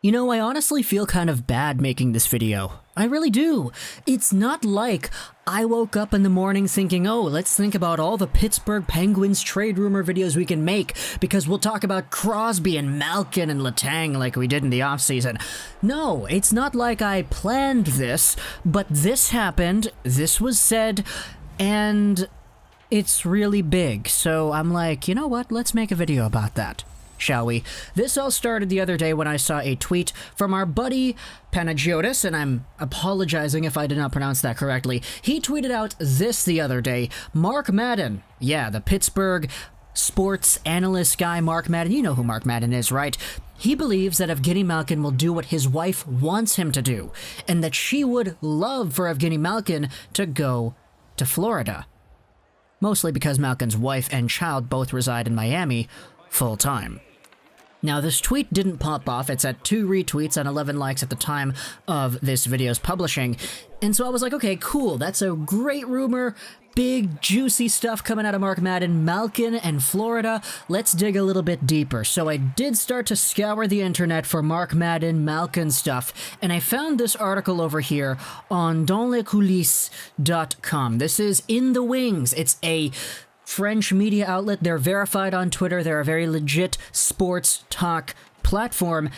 You know, I honestly feel kind of bad making this video. I really do. It's not like I woke up in the morning thinking, oh, let's think about all the Pittsburgh Penguins trade rumor videos we can make because we'll talk about Crosby and Malkin and Letang like we did in the offseason. No, it's not like I planned this, but this happened, this was said, and it's really big. So I'm like, you know what, let's make a video about that. Shall we? This all started the other day when I saw a tweet from our buddy Panagiotis, and I'm apologizing if I did not pronounce that correctly. He tweeted out this the other day. Mark Madden, yeah, the Pittsburgh sports analyst guy Mark Madden, you know who Mark Madden is, right? He believes that Evgeni Malkin will do what his wife wants him to do, and that she would love for Evgeni Malkin to go to Florida. Mostly because Malkin's wife and child both reside in Miami full-time. Now, this tweet didn't pop off. It's at 2 retweets and 11 likes at the time of this video's publishing. And so I was like, okay, cool. That's a great rumor. Big, juicy stuff coming out of Mark Madden, Malkin, and Florida. Let's dig a little bit deeper. So I did start to scour the internet for Mark Madden, Malkin stuff, and I found this article over here on danslescoulisses.com. This is In the Wings. It's a French media outlet. They're verified on Twitter. They're a very legit sports talk platform.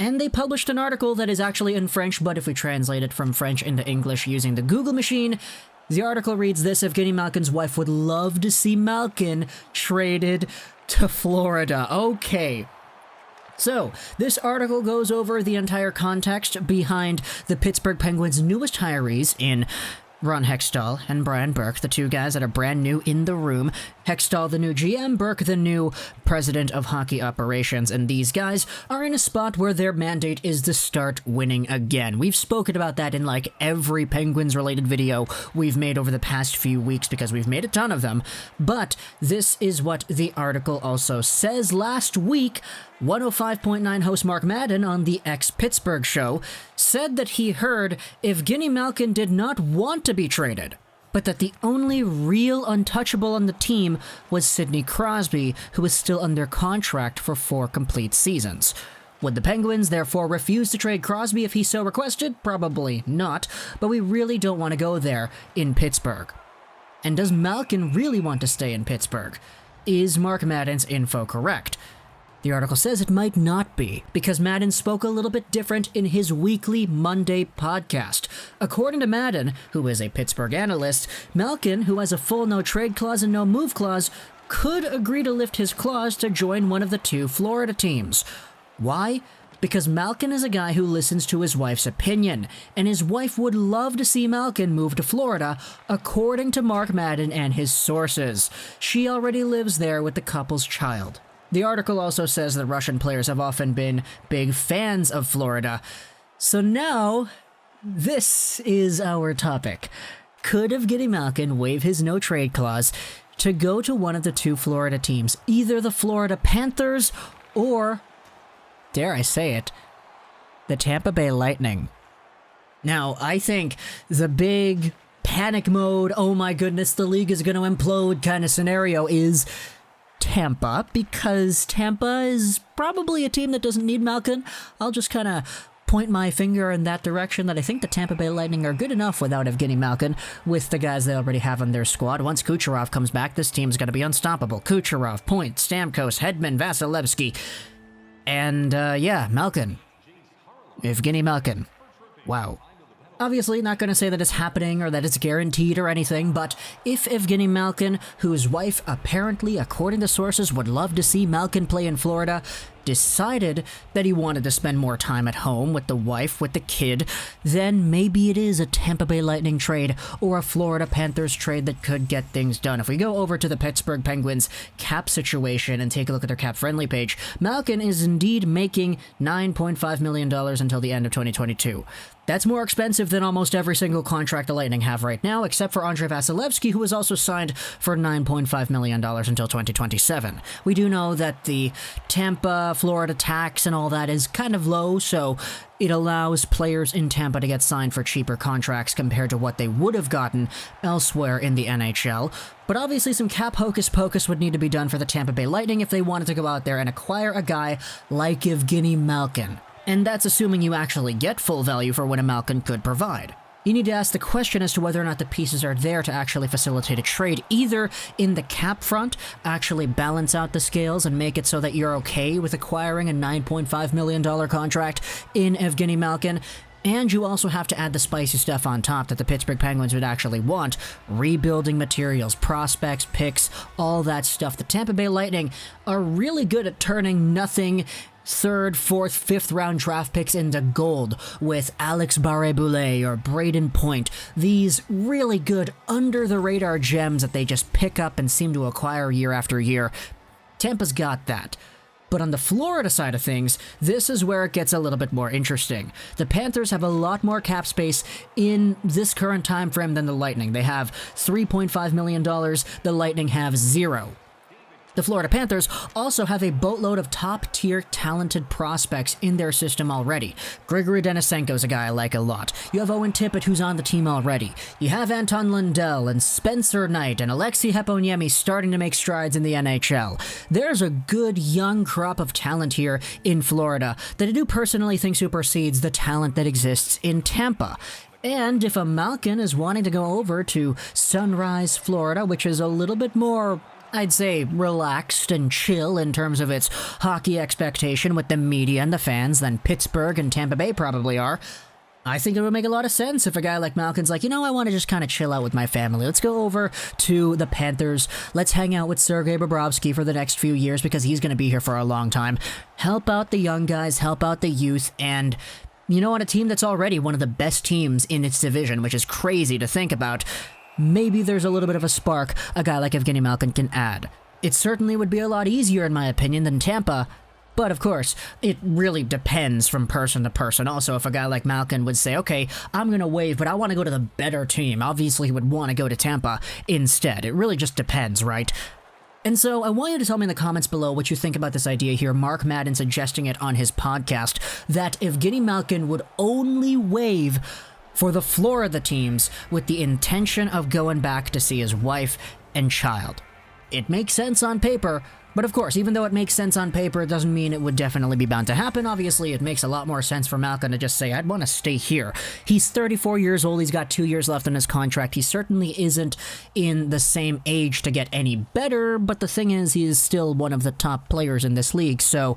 And they published an article that is actually in French, but if we translate it from French into English using the Google machine, the article reads this: Evgeni Malkin's wife would love to see Malkin traded to Florida. Okay. So, this article goes over the entire context behind the Pittsburgh Penguins' newest hirees in Ron Hextall and Brian Burke, the two guys that are brand new in the room. Hextall, the new GM, Burke, the new president of hockey operations, and these guys are in a spot where their mandate is to start winning again. We've spoken about that in like every Penguins-related video we've made over the past few weeks because we've made a ton of them, but this is what the article also says. Last week, 105.9 host Mark Madden on the ex-Pittsburgh show said that he heard Evgeni Malkin did not want to be traded, but that the only real untouchable on the team was Sidney Crosby, who is still under contract for 4 complete seasons. Would the Penguins therefore refuse to trade Crosby if he so requested? Probably not, but we really don't want to go there in Pittsburgh. And does Malkin really want to stay in Pittsburgh? Is Mark Madden's info correct? The article says it might not be, because Madden spoke a little bit different in his weekly Monday podcast. According to Madden, who is a Pittsburgh analyst, Malkin, who has a full no-trade clause and no-move clause, could agree to lift his clause to join one of the 2 Florida teams. Why? Because Malkin is a guy who listens to his wife's opinion, and his wife would love to see Malkin move to Florida, according to Mark Madden and his sources. She already lives there with the couple's child. The article also says that Russian players have often been big fans of Florida. So now, this is our topic. Could Evgeni Malkin waive his no-trade clause to go to one of the 2 Florida teams, either the Florida Panthers or, dare I say it, the Tampa Bay Lightning? Now, I think the big panic mode, oh my goodness, the league is going to implode kind of scenario is Tampa, because Tampa is probably a team that doesn't need Malkin. I'll just kind of point my finger in that direction, that I think the Tampa Bay Lightning are good enough without Evgeni Malkin with the guys they already have on their squad. Once Kucherov comes back, this team's going to be unstoppable. Kucherov, Point, Stamkos, Hedman, Vasilevsky, and yeah, Malkin. Evgeni Malkin. Wow. Obviously, not going to say that it's happening or that it's guaranteed or anything, but if Evgeni Malkin, whose wife apparently, according to sources, would love to see Malkin play in Florida, decided that he wanted to spend more time at home with the wife, with the kid, then maybe it is a Tampa Bay Lightning trade or a Florida Panthers trade that could get things done. If we go over to the Pittsburgh Penguins cap situation and take a look at their cap-friendly page, Malkin is indeed making $9.5 million until the end of 2022. That's more expensive than almost every single contract the Lightning have right now, except for Andrei Vasilevsky, who is also signed for $9.5 million until 2027. We do know that the Tampa, Florida tax and all that is kind of low, so it allows players in Tampa to get signed for cheaper contracts compared to what they would have gotten elsewhere in the NHL. But obviously some cap hocus-pocus would need to be done for the Tampa Bay Lightning if they wanted to go out there and acquire a guy like Evgeni Malkin. And that's assuming you actually get full value for what a Malkin could provide. You need to ask the question as to whether or not the pieces are there to actually facilitate a trade, either in the cap front, actually balance out the scales and make it so that you're okay with acquiring a $9.5 million contract in Evgeni Malkin, and you also have to add the spicy stuff on top that the Pittsburgh Penguins would actually want: rebuilding materials, prospects, picks, all that stuff. The Tampa Bay Lightning are really good at turning nothing third, fourth, fifth round draft picks into gold with Alex Barré-Boulet or Braden Point. These really good under-the-radar gems that they just pick up and seem to acquire year after year. Tampa's got that. But on the Florida side of things, this is where it gets a little bit more interesting. The Panthers have a lot more cap space in this current time frame than the Lightning. They have $3.5 million. The Lightning have $0. The Florida Panthers also have a boatload of top-tier talented prospects in their system already. Grigory Denisenko's a guy I like a lot. You have Owen Tippett, who's on the team already. You have Anton Lundell and Spencer Knight and Alexei Heponiemi starting to make strides in the NHL. There's a good young crop of talent here in Florida that I do personally think supersedes the talent that exists in Tampa. And if a Malkin is wanting to go over to Sunrise, Florida, which is a little bit more, I'd say, relaxed and chill in terms of its hockey expectation with the media and the fans than Pittsburgh and Tampa Bay probably are, I think it would make a lot of sense if a guy like Malkin's like, I want to just kind of chill out with my family. Let's go over to the Panthers. Let's hang out with Sergei Bobrovsky for the next few years because he's going to be here for a long time. Help out the young guys, help out the youth, and on a team that's already one of the best teams in its division, which is crazy to think about, maybe there's a little bit of a spark a guy like Evgeni Malkin can add. It certainly would be a lot easier, in my opinion, than Tampa, but of course, it really depends from person to person. Also, if a guy like Malkin would say, okay, I'm going to waive, but I want to go to the better team, obviously he would want to go to Tampa instead. It really just depends, right? And so I want you to tell me in the comments below what you think about this idea here. Mark Madden suggesting it on his podcast, that Evgeni Malkin would only waive for the Florida teams with the intention of going back to see his wife and child. It makes sense on paper, but of course, even though it makes sense on paper, it doesn't mean it would definitely be bound to happen. Obviously, it makes a lot more sense for Malkin to just say, I'd want to stay here. He's 34 years old, he's got 2 years left on his contract. He certainly isn't in the same age to get any better, but the thing is, he is still one of the top players in this league, so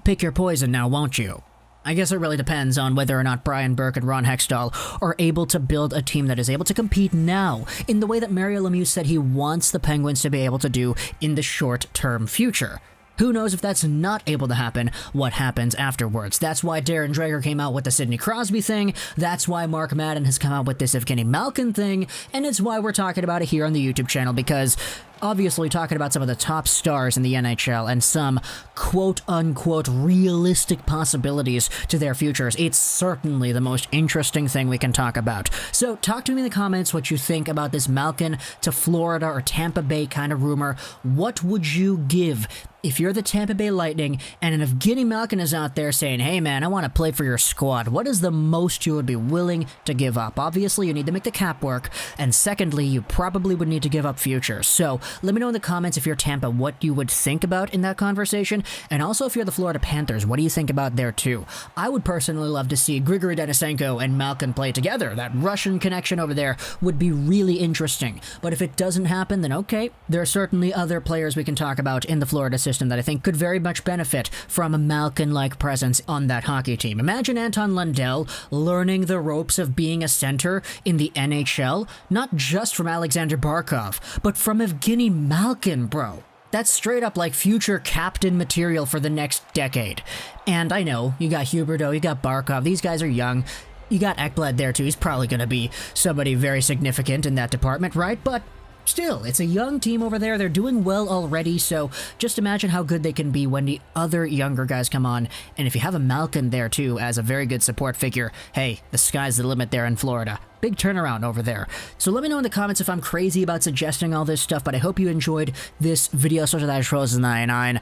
pick your poison now, won't you? I guess it really depends on whether or not Brian Burke and Ron Hextall are able to build a team that is able to compete now in the way that Mario Lemieux said he wants the Penguins to be able to do in the short-term future. Who knows if that's not able to happen, what happens afterwards. That's why Darren Dreger came out with the Sidney Crosby thing, that's why Mark Madden has come out with this Evgeni Malkin thing, and it's why we're talking about it here on the YouTube channel, because obviously talking about some of the top stars in the NHL and some quote-unquote realistic possibilities to their futures, it's certainly the most interesting thing we can talk about. So talk to me in the comments what you think about this Malkin to Florida or Tampa Bay kind of rumor. What would you give if you're the Tampa Bay Lightning and an Evgeni Malkin is out there saying, hey man, I want to play for your squad? What is the most you would be willing to give up? Obviously, you need to make the cap work, and secondly, you probably would need to give up futures. So let me know in the comments if you're Tampa what you would think about in that conversation, and also if you're the Florida Panthers, what do you think about there too? I would personally love to see Grigory Denisenko and Malkin play together. That Russian connection over there would be really interesting. But if it doesn't happen, then okay, there are certainly other players we can talk about in the Florida system that I think could very much benefit from a Malkin-like presence on that hockey team. Imagine Anton Lundell learning the ropes of being a center in the NHL, not just from Alexander Barkov, but from Evgeni Malkin, bro. That's straight up like future captain material for the next decade. And I know, you got Huberdeau, you got Barkov, these guys are young. You got Ekblad there too, he's probably going to be somebody very significant in that department, right? But still, it's a young team over there. They're doing well already, so just imagine how good they can be when the other younger guys come on. And if you have a Malkin there, too, as a very good support figure, hey, the sky's the limit there in Florida. Big turnaround over there. So let me know in the comments if I'm crazy about suggesting all this stuff, but I hope you enjoyed this video. So that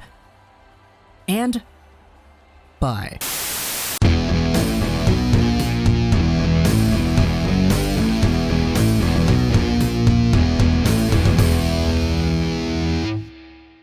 and bye.